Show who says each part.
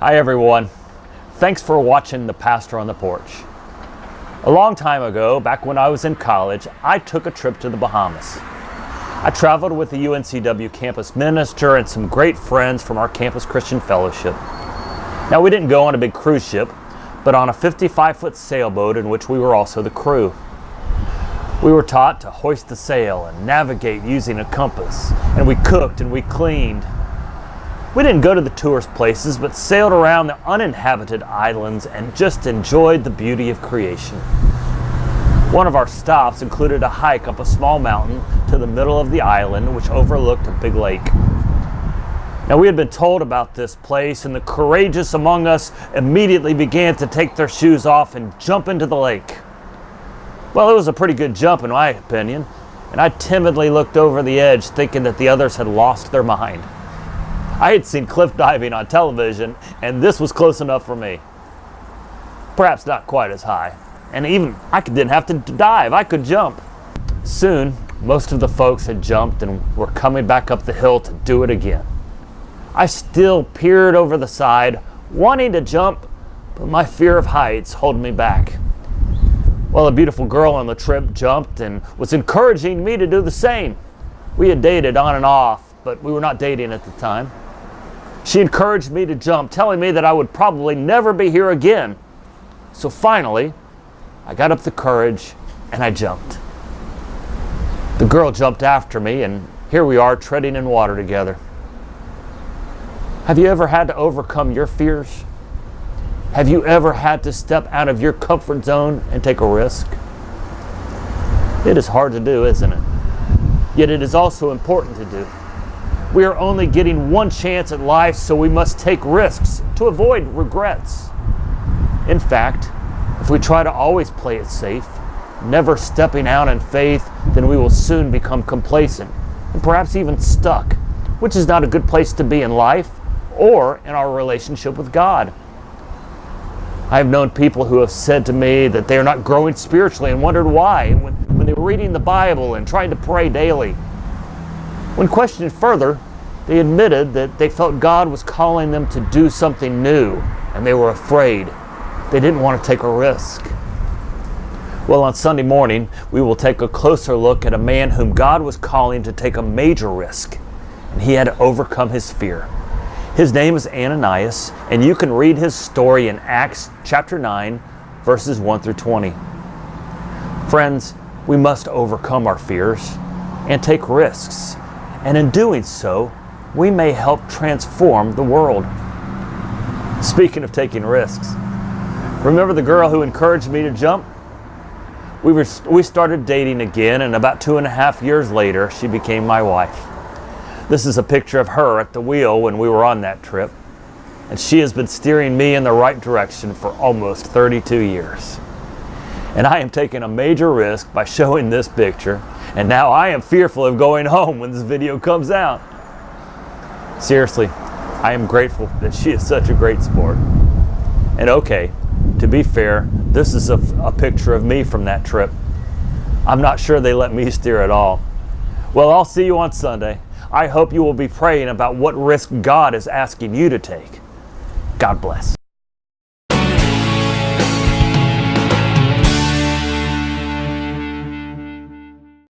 Speaker 1: Hi everyone. Thanks for watching The Pastor on the Porch. A long time ago, back when I was in college, I took a trip to the Bahamas. I traveled with the UNCW campus minister and some great friends from our campus Christian fellowship. Now, we didn't go on a big cruise ship, but on a 55-foot sailboat in which we were also the crew. We were taught to hoist the sail and navigate using a compass, and we cooked and we cleaned. We didn't go to the tourist places, but sailed around the uninhabited islands and just enjoyed the beauty of creation. One of our stops included a hike up a small mountain to the middle of the island, which overlooked a big lake. Now, we had been told about this place, and the courageous among us immediately began to take their shoes off and jump into the lake. Well, it was a pretty good jump in my opinion, and I timidly looked over the edge thinking that the others had lost their mind. I had seen cliff diving on television, and this was close enough for me. Perhaps not quite as high. And even I didn't have to dive, I could jump. Soon, most of the folks had jumped and were coming back up the hill to do it again. I still peered over the side, wanting to jump, but my fear of heights held me back. Well, a beautiful girl on the trip jumped and was encouraging me to do the same. We had dated on and off, but we were not dating at the time. She encouraged me to jump, telling me that I would probably never be here again. So finally, I got up the courage and I jumped. The girl jumped after me, and here we are treading in water together. Have you ever had to overcome your fears? Have you ever had to step out of your comfort zone and take a risk? It is hard to do, isn't it? Yet it is also important to do. We are only getting one chance at life, so we must take risks to avoid regrets. In fact, if we try to always play it safe, never stepping out in faith, then we will soon become complacent and perhaps even stuck, which is not a good place to be in life or in our relationship with God. I have known people who have said to me that they are not growing spiritually and wondered why when they were reading the Bible and trying to pray daily. When questioned further, they admitted that they felt God was calling them to do something new, and they were afraid. They didn't want to take a risk. Well, on Sunday morning, we will take a closer look at a man whom God was calling to take a major risk, and he had to overcome his fear. His name is Ananias, and you can read his story in Acts chapter 9, verses 1 through 20. Friends, we must overcome our fears and take risks, and in doing so, we may help transform the world. Speaking of taking risks, remember the girl who encouraged me to jump? We started dating again, and about 2.5 years later, she became my wife. This is a picture of her at the wheel when we were on that trip, and she has been steering me in the right direction for almost 32 years. And I am taking a major risk by showing this picture, and now I am fearful of going home when this video comes out. Seriously, I am grateful that she is such a great sport. And okay, to be fair, this is a picture of me from that trip. I'm not sure they let me steer at all. Well, I'll see you on Sunday. I hope you will be praying about what risk God is asking you to take. God bless.